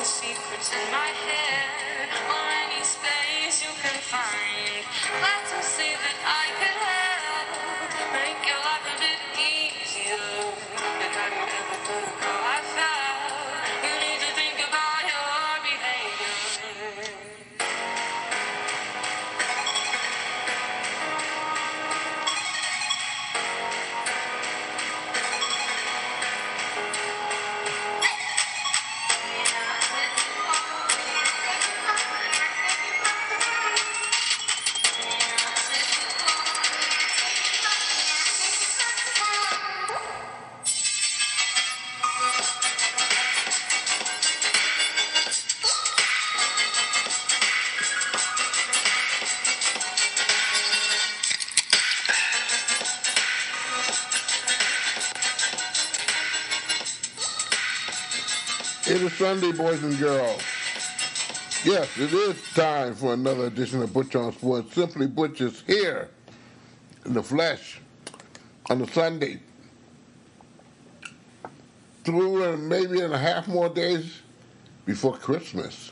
secrets in my head, or any space you can find. Glad to see that I could help make your life a bit easier. And have you ever thought of how I felt? You need to think about your behavior. It is Sunday, boys and girls. Yes, it is time for another edition of Butch On Sports. Simply Butch is here in the flesh on a Sunday. 2 and maybe and a half more days before Christmas.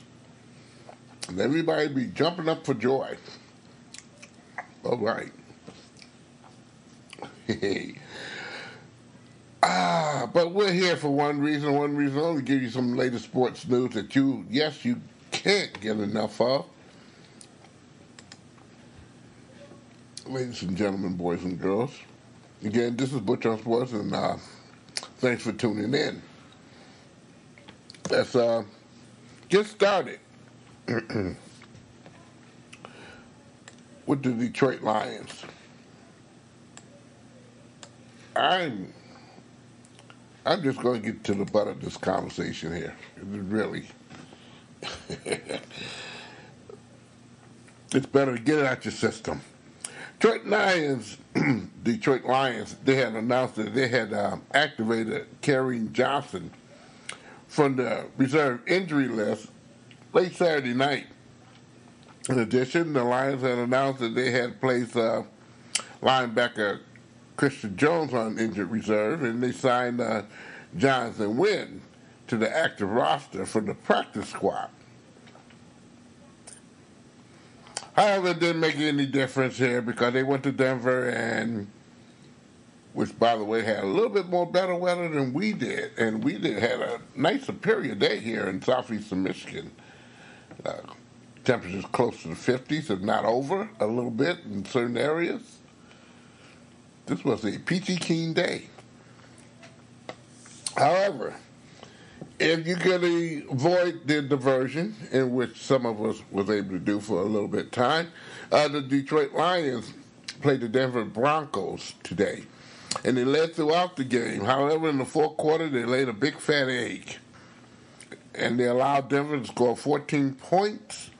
And everybody be jumping up for joy. All right. But we're here for one reason only, to give you some latest sports news that you can't get enough of. Ladies and gentlemen, boys and girls, again, this is Butch On Sports, and thanks for tuning in. Let's get started with the Detroit Lions. I'm just going to get to the butt of this conversation here. Really. It's better to get it out your system. Detroit Lions, they had announced that they had activated Kareem Johnson from the reserve injury list late Saturday night. In addition, the Lions had announced that they had placed linebacker Christian Jones on injured reserve, and they signed Jonathan Wynn to the active roster for the practice squad. However, it didn't make any difference here because they went to Denver, and which, by the way, had a little bit more better weather than we did, and we had a nice superior day here in southeastern Michigan. Temperatures close to the 50s, if not over a little bit in certain areas. This was a peachy keen day. However, if you could avoid the diversion, in which some of us was able to do for a little bit of time, the Detroit Lions played the Denver Broncos today, and they led throughout the game. However, in the fourth quarter, they laid a big fat egg, and they allowed Denver to score 14 points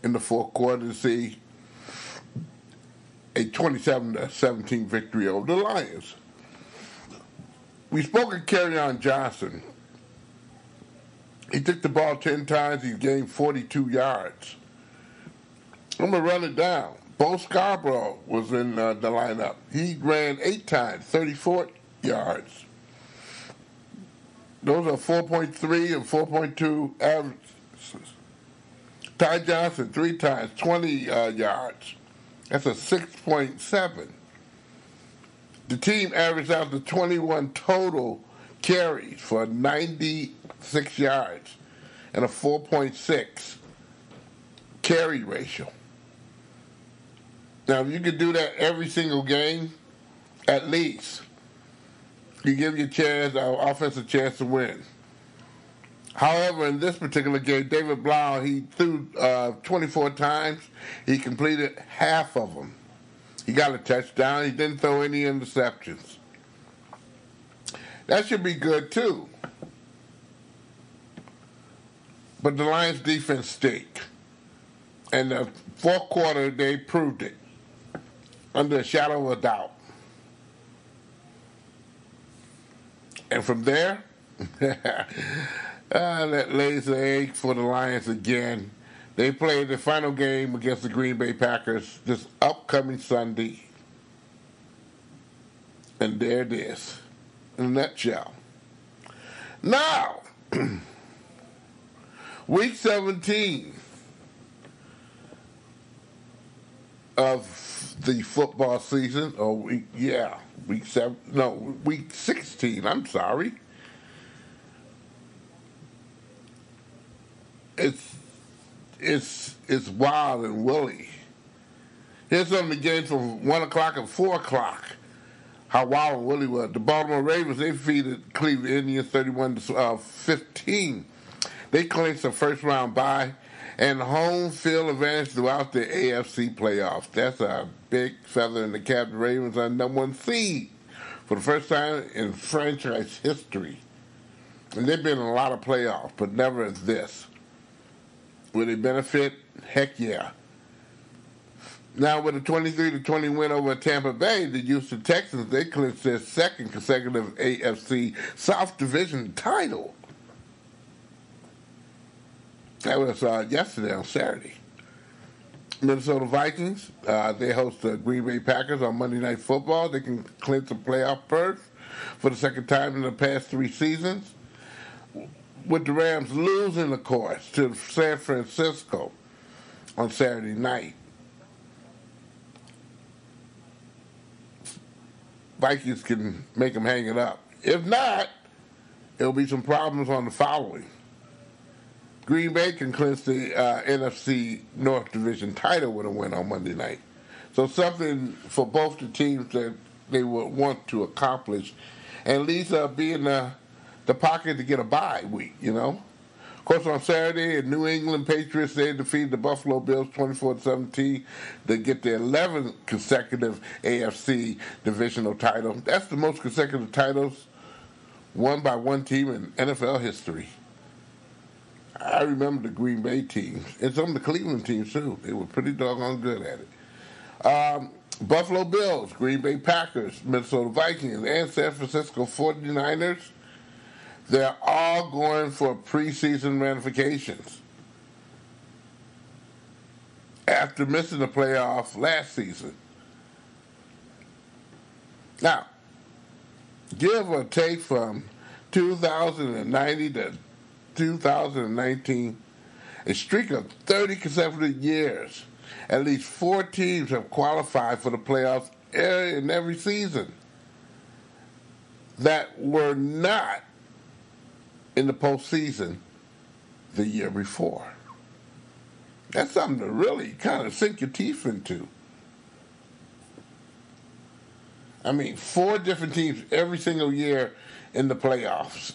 in the fourth quarter to see a 27-17 victory over the Lions. We spoke of Kerryon Johnson. He took the ball 10 times. He gained 42 yards. I'm going to run it down. Bo Scarborough was in the lineup. He ran 8 times, 34 yards. Those are 4.3 and 4.2 averages. Ty Johnson, 3 times, 20 yards. That's a 6.7. The team averaged out to 21 total carries for 96 yards and a 4.6 carry ratio. Now, if you could do that every single game, at least, you give your offense a chance to win. However, in this particular game, David Blau, he threw 24 times. He completed half of them. He got a touchdown. He didn't throw any interceptions. That should be good, too. But the Lions' defense stink. And the fourth quarter, they proved it under a shadow of a doubt. And from there, that lays the egg for the Lions again. They play the final game against the Green Bay Packers this upcoming Sunday. And there it is, in a nutshell. Now, Week 17 of the football season, week 16, I'm sorry. It's wild and woolly. Here's some of the games from 1 o'clock and 4 o'clock. How wild and woolly was. The Baltimore Ravens, they defeated Cleveland Indians 31-15. They clinched a first-round bye and home field advantage throughout the AFC playoffs. That's a big feather in the cap. The Ravens are number 1 seed for the first time in franchise history. And they've been in a lot of playoffs, but never as this. Will they benefit? Heck yeah. Now, with a 23-20 win over Tampa Bay, the Houston Texans, they clinched their second consecutive AFC South Division title. That was yesterday on Saturday. Minnesota Vikings, they host the Green Bay Packers on Monday Night Football. They can clinch a playoff berth for the second time in the past 3 seasons. With the Rams losing, of course, to San Francisco on Saturday night. Vikings can make them hang it up. If not, there'll be some problems on the following. Green Bay can clinch the NFC North Division title with a win on Monday night. So something for both the teams that they would want to accomplish, and at least be in the pocket to get a bye week, you know. Of course, on Saturday, the New England Patriots, they defeated the Buffalo Bills 24-17 to get their 11th consecutive AFC divisional title. That's the most consecutive titles won by one team in NFL history. I remember the Green Bay teams, and some of the Cleveland teams, too. They were pretty doggone good at it. Buffalo Bills, Green Bay Packers, Minnesota Vikings, and San Francisco 49ers, they're all going for preseason ramifications after missing the playoff last season. Now, give or take from 2090 to 2019, a streak of 30 consecutive years, at least 4 teams have qualified for the playoffs in every season that were not in the postseason the year before. That's something to really kind of sink your teeth into. I mean, 4 different teams every single year in the playoffs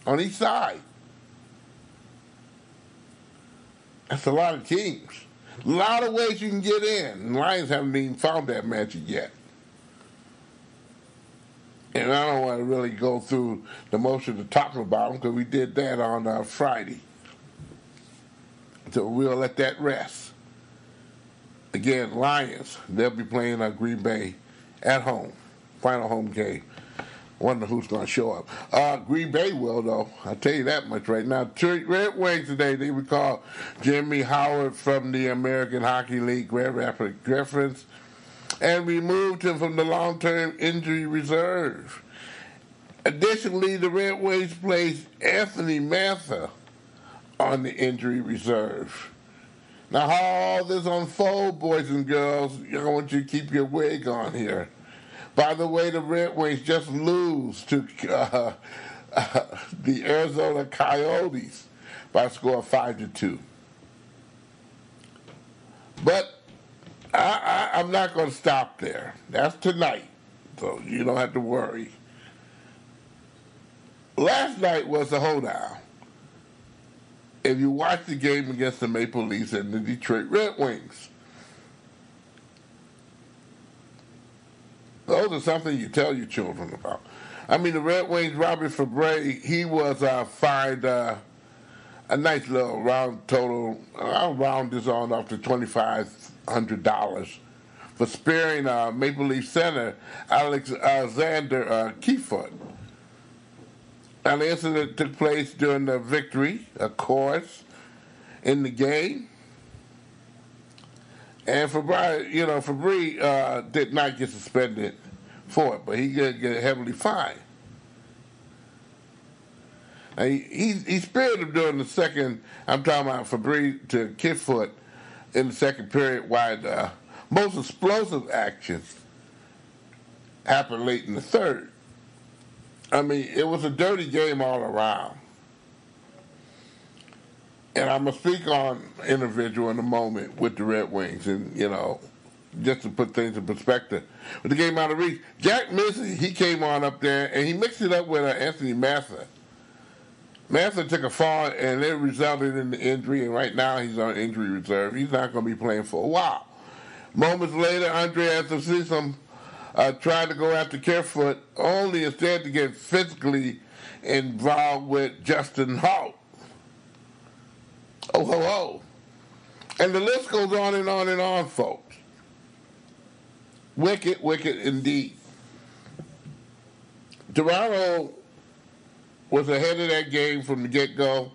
on each side. That's a lot of teams. A lot of ways you can get in. And Lions haven't even found that magic yet. And I don't want to really go through the motion of talking about them because we did that on Friday. So we'll let that rest. Again, Lions, they'll be playing Green Bay at home. Final home game. Wonder who's going to show up. Green Bay will, though. I'll tell you that much right now. Red Wings today, they recall Jimmy Howard from the American Hockey League Grand Rapids Griffins and removed him from the long-term injury reserve. Additionally, the Red Wings placed Anthony Mantha on the injury reserve. Now, how all this unfolds, boys and girls, I want you to keep your wig on here. By the way, the Red Wings just lose to the Arizona Coyotes by a score of 5-2. But I'm not going to stop there. That's tonight, so you don't have to worry. Last night was a hoedown. If you watch the game against the Maple Leafs and the Detroit Red Wings, those are something you tell your children about. I mean, the Red Wings, Robert Fabre, he was fined a nice little round total. I'll round this on up to $2,500 for sparing Maple Leaf center Alexander Keyfoot. Now, the incident took place during the victory, of course, in the game. And Fabre did not get suspended for it, but he did get heavily fined. He spared him during the second. I'm talking about Fabry to Kidfoot in the second period, while the most explosive action happened late in the third. I mean, it was a dirty game all around. And I'm going to speak on individual in a moment with the Red Wings, and, just to put things in perspective. With the game out of reach, Jack Missy, he came on up there, and he mixed it up with Anthony Massa. Massa took a fall, and it resulted in the injury, and right now he's on injury reserve. He's not going to be playing for a while. Moments later, Andre Anthony tried to go after Kerfoot, only instead to get physically involved with Justin Hall. Oh, ho, ho. And the list goes on and on and on, folks. Wicked, wicked indeed. Toronto was ahead of that game from the get-go.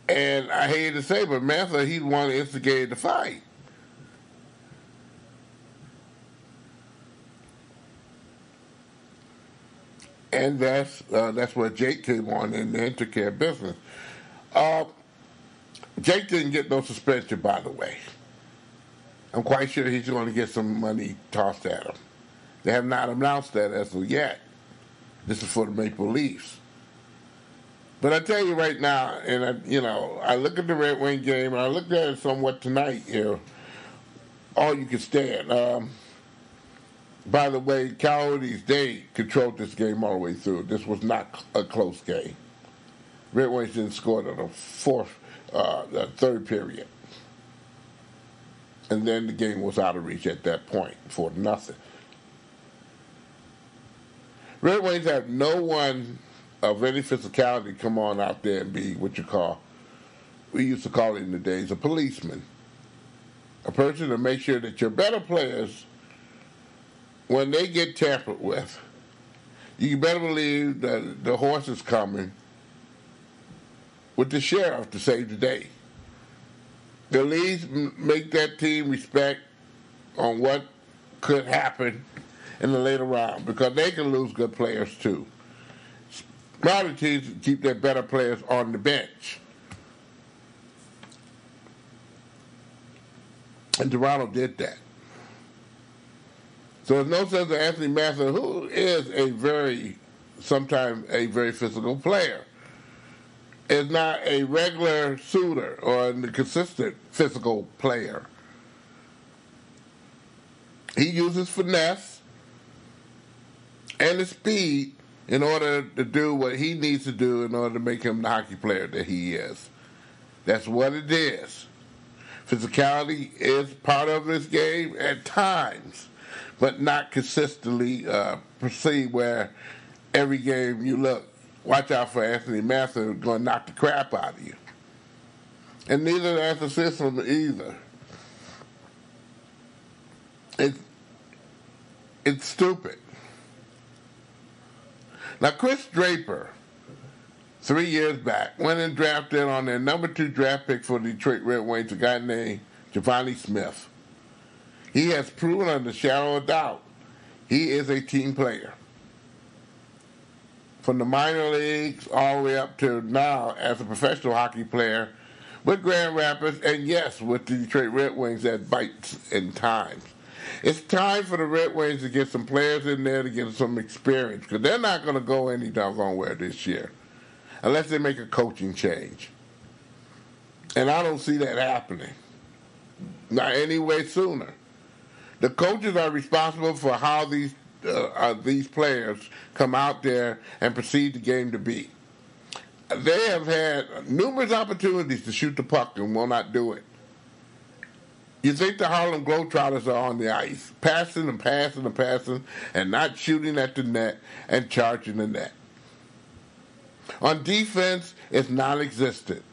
And I hate to say, but Massa, he's the one that instigated the fight. And that's where Jake came on and then took care of business. Jake didn't get no suspension, by the way. I'm quite sure he's going to get some money tossed at him. They have not announced that as of yet. This is for the Maple Leafs. But I tell you right now, and I look at the Red Wing game, and I looked at it somewhat tonight here. All you can stand. By the way, Coyotes, they controlled this game all the way through. This was not a close game. Red Wings didn't score in the third period. And then the game was out of reach at that point for nothing. Red Wings have no one of any physicality come on out there and be what we used to call it in the days, a policeman. A person to make sure that your better players, when they get tampered with, you better believe that the horse is coming with the sheriff to save the day. At least make that team respect on what could happen in the later round, because they can lose good players too. A lot of teams keep their better players on the bench. And Toronto did that. So there's no sense of Anthony Massa, who is sometimes a very physical player, is not a regular shooter or a consistent physical player. He uses finesse and his speed in order to do what he needs to do in order to make him the hockey player that he is. That's what it is. Physicality is part of this game at times, but not consistently perceived where every game you look, watch out for Anthony Massa, going to knock the crap out of you. And neither does the system either. It's stupid. Now, Chris Draper, 3 years back, went and drafted on their number 2 draft pick for the Detroit Red Wings, a guy named Giovanni Smith. He has proven under the shadow of doubt he is a team player. From the minor leagues all the way up to now as a professional hockey player with Grand Rapids, and yes, with the Detroit Red Wings at bites and times. It's time for the Red Wings to get some players in there to get some experience, because they're not going to go any doggone where this year unless they make a coaching change. And I don't see that happening. Not any way sooner. The coaches are responsible for how these players come out there and perceive the game to be. They have had numerous opportunities to shoot the puck and will not do it. You think the Harlem Globetrotters are on the ice, passing and passing and passing, and not shooting at the net and charging the net. On defense, it's non-existent.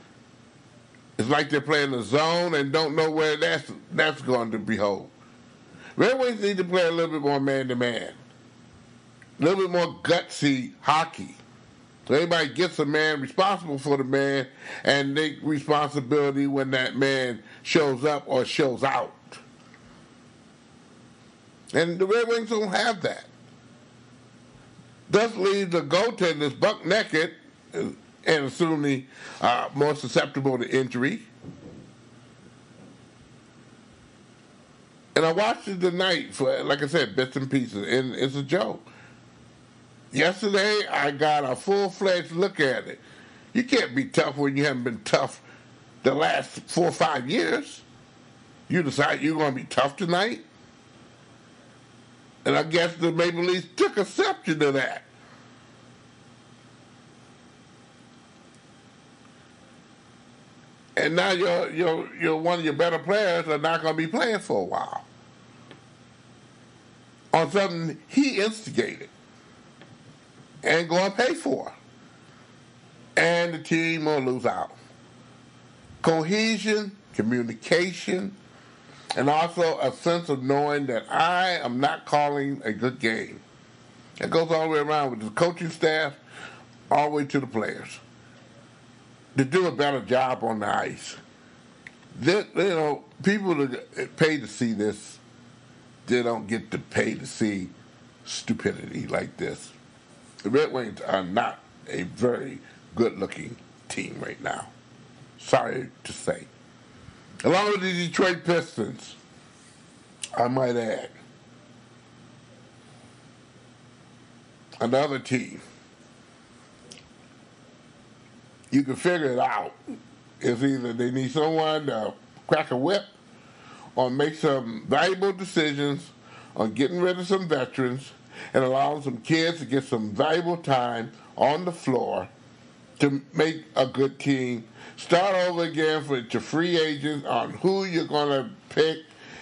It's like they're playing a zone and don't know where that's going to behold. Red Wings need to play a little bit more man-to-man, a little bit more gutsy hockey. So everybody gets a man responsible for the man and take responsibility when that man shows up or shows out. And the Red Wings don't have that. Thus leaves the goaltenders buck naked and assuming more susceptible to injury. And I watched it tonight for, like I said, bits and pieces, and it's a joke. Yesterday, I got a full-fledged look at it. You can't be tough when you haven't been tough the last 4 or 5 years. You decide you're going to be tough tonight? And I guess the Maple Leafs took exception to that. And now you're one of your better players are not going to be playing for a while on something he instigated and going to pay for. And the team will lose out. Cohesion, communication, and also a sense of knowing that I am not calling a good game. It goes all the way around with the coaching staff, all the way to the players. To do a better job on the ice. People that pay to see this, they don't get to pay to see stupidity like this. The Red Wings are not a very good-looking team right now. Sorry to say. Along with the Detroit Pistons, I might add, another team. You can figure it out. It's either they need someone to crack a whip or make some valuable decisions on getting rid of some veterans and allowing some kids to get some valuable time on the floor to make a good team. Start over again for your free agents on who you're going to pick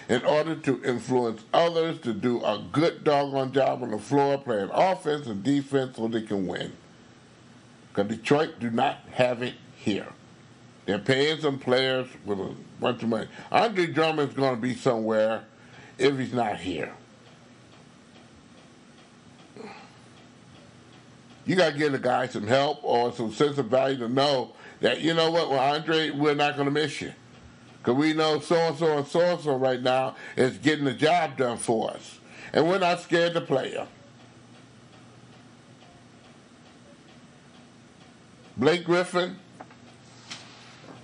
in order to influence others to do a good doggone job on the floor, playing offense and defense so they can win. Because Detroit do not have it here. They're paying some players with a bunch of money. Andre Drummond's going to be somewhere if he's not here. You got to give the guy some help or some sense of value to know that, you know what, well, Andre, we're not going to miss you. Because we know so-and-so and so-and-so right now is getting the job done for us. And we're not scared to play you. Blake Griffin,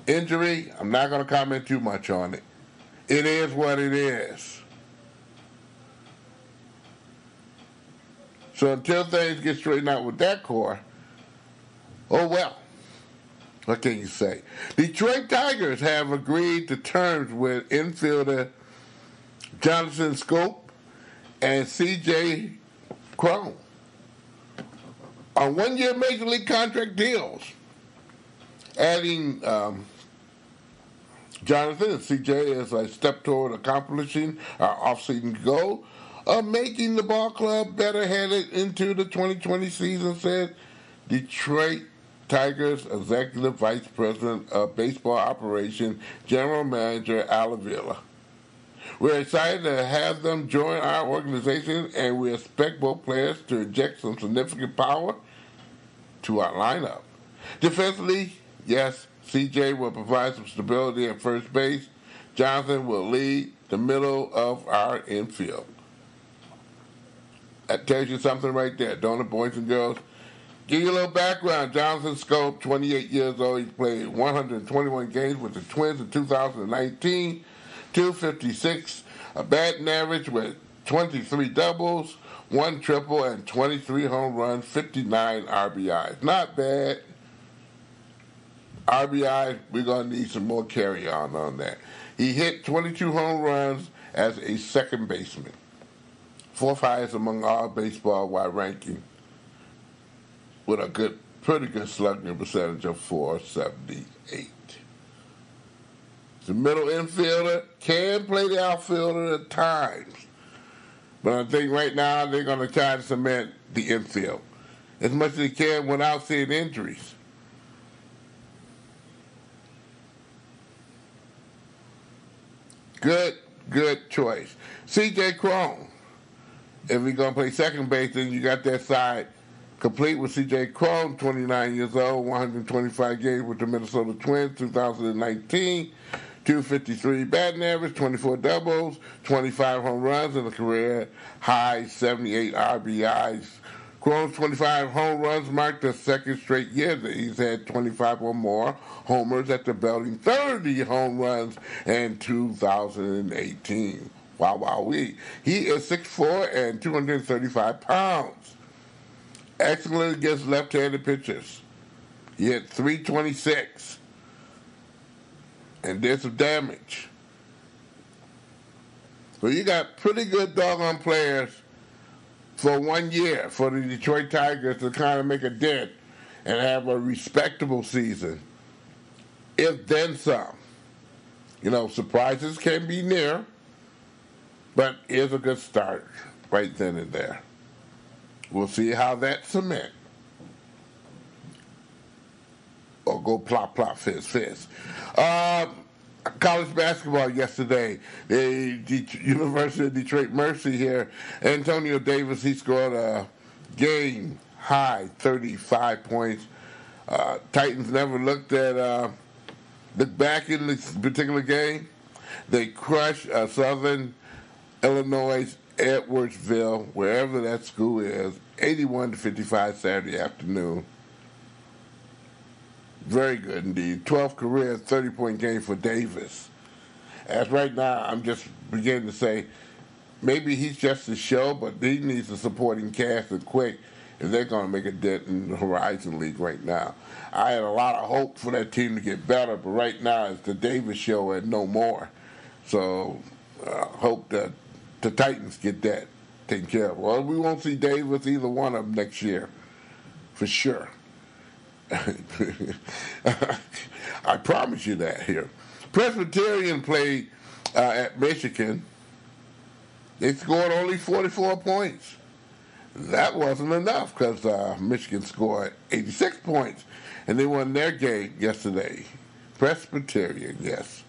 injury, I'm not going to comment too much on it. It is what it is. So until things get straightened out with that core, oh well. What can you say? Detroit Tigers have agreed to terms with infielder Jonathan Schoop and C.J. Cron on one-year Major League contract deals, adding Jonathan and C.J. as a step toward accomplishing our off-season goal of making the ball club better headed into the 2020 season, said Detroit Tigers Executive Vice President of Baseball Operations, General Manager Al Avila. We're excited to have them join our organization, and we expect both players to inject some significant power to our lineup. Defensively, yes, CJ will provide some stability at first base. Jonathan will lead the middle of our infield. That tells you something right there, don't it, boys and girls? Give you a little background. Jonathan Schoop, 28 years old. He played 121 games with the Twins in 2019. 256, a batting average with 23 doubles, 1 triple, and 23 home runs, 59 RBIs. Not bad. RBIs, we're going to need some more carry-on that. He hit 22 home runs as a second baseman. 4th highest among all baseball while ranking with a pretty good slugging percentage of .478. The middle infielder can play the outfielder at times, but I think right now they're going to try to cement the infield as much as they can without seeing injuries. Good choice. C.J. Cron. If we're going to play second base, then you got that side complete with C.J. Cron, 29 years old, 125 games with the Minnesota Twins, 2019, 253 batting average, 24 doubles, 25 home runs, and a career high 78 RBIs. Cron's 25 home runs marked the second straight year that he's had 25 or more homers after belting 30 home runs in 2018. Wow, wowee. He is 6'4" and 235 pounds. Excellent against left-handed pitchers. He hit 326 and did some damage. So you got pretty good doggone players for 1 year for the Detroit Tigers to kind of make a dent and have a respectable season. If then some. You know, surprises can be near, but here's a good start right then and there. We'll see how that cement or go plop, plop, fizz, fizz. College basketball yesterday. The University of Detroit Mercy here. Antonio Davis, he scored a game-high 35 points. Titans never looked back in this particular game. They crushed Southern Illinois' Edwardsville, wherever that school is, 81-55 Saturday afternoon. Very good indeed. 12th career 30-point game for Davis. As right now, I'm just beginning to say, maybe he's just a show, but he needs a supporting cast and quick if they're going to make a dent in the Horizon League right now. I had a lot of hope for that team to get better, but right now it's the Davis show and no more. So hope that the Titans get that taken care of. Well, we won't see Davis, either one of them, next year, for sure. I promise you that here. Presbyterian played at Michigan. They scored only 44 points. That wasn't enough because Michigan scored 86 points, and they won their game yesterday. Presbyterian, yes.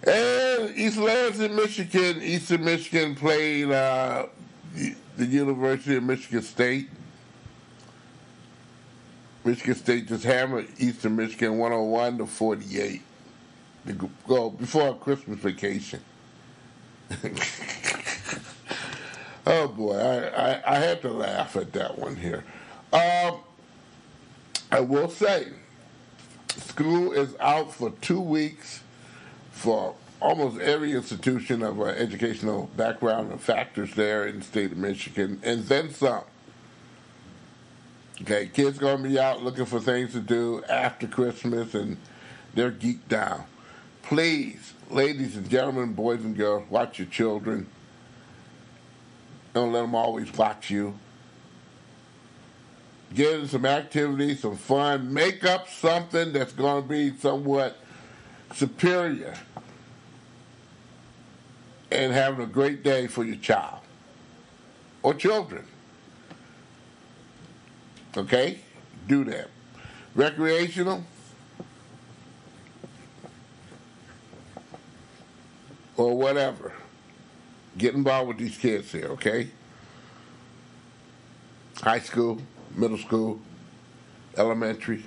And East Lansing, Michigan. Eastern Michigan played the University of Michigan State. Michigan State just hammered Eastern Michigan 101-48 to go before Christmas vacation. Oh boy, I had to laugh at that one here. I will say, school is out for 2 weeks for almost every institution of educational background and factors there in the state of Michigan, and then some. Okay, kids going to be out looking for things to do after Christmas, and they're geeked down. Please, ladies and gentlemen, boys and girls, watch your children. Don't let them always watch you. Get in some activity, some fun. Make up something that's going to be somewhat superior and having a great day for your child or children. Okay? Do that. Recreational or whatever. Get involved with these kids here, okay? High school, middle school, elementary.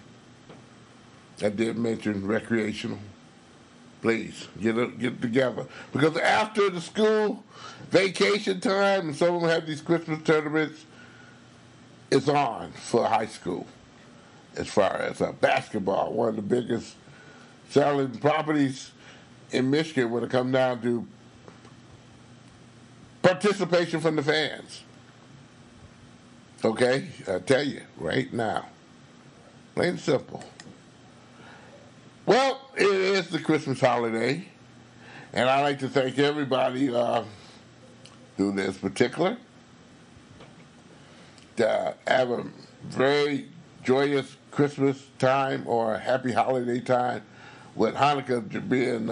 I did mention recreational. Please, get together. Because after the school vacation time, and some of them have these Christmas tournaments, it's on for high school as far as basketball. One of the biggest selling properties in Michigan when it comes down to participation from the fans. Okay? I tell you right now. Plain and simple. Well, it is the Christmas holiday, and I'd like to thank everybody through this particular to have a very joyous Christmas time or a happy holiday time with Hanukkah being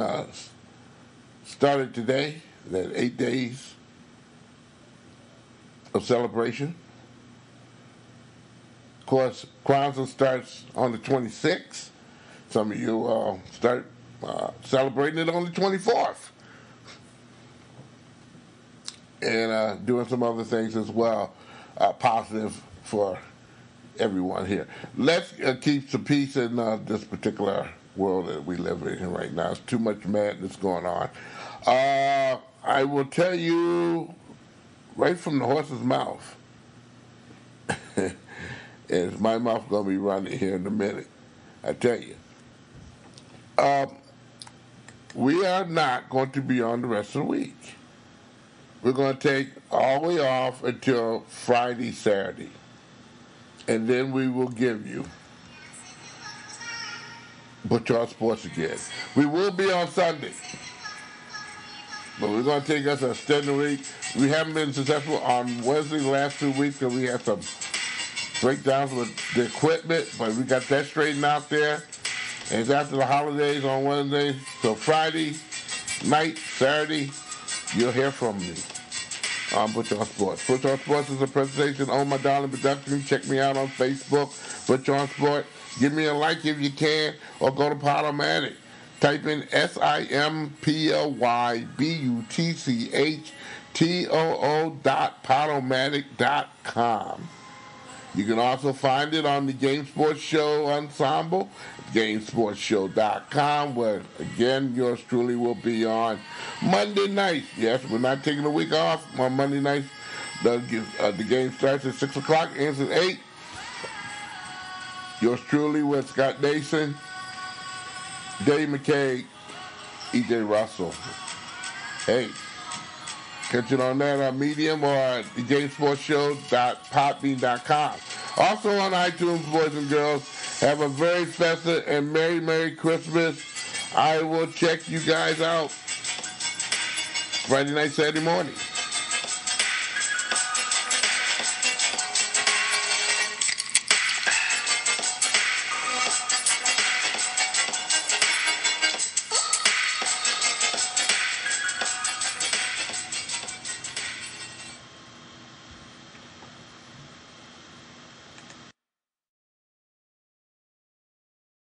started today. That 8 days of celebration. Of course, Kwanzaa starts on the 26th. Some of you start celebrating it on the 24th. And doing some other things as well, positive for everyone here. Let's keep some peace in this particular world that we live in right now. There's too much madness going on. I will tell you right from the horse's mouth, And my mouth going to be running here in a minute. I tell you. We are not going to be on the rest of the week. We're going to take all the way off until Friday, Saturday. And then we will give you Butch On Sports again. We will be on Sunday. But we're going to take us a extended week. We haven't been successful on Wednesday the last 2 weeks because we had some breakdowns with the equipment, but we got that straightened out there. And it's after the holidays on Wednesday. So Friday night, Saturday, you'll hear from me on Butch On Sports. Butch On Sports is a presentation on my darling production. Check me out on Facebook, Butch On Sports. Give me a like if you can, or go to Podomatic. Type in SIMPLYBUTCHTOO.podomatic.com. You can also find it on the Game Sports Show Ensemble, GameSportsShow.com, where, again, yours truly will be on Monday night. Yes, we're not taking a week off. On Monday night, the game starts at 6 o'clock, ends at 8. Yours truly with Scott Nason, Dave McKay, E.J. Russell. Hey, catch it on that on Medium or at the GameSportsShow.podbean.com. Also on iTunes, boys and girls. Have a very festive and Merry, Merry Christmas. I will check you guys out Friday night, Saturday morning.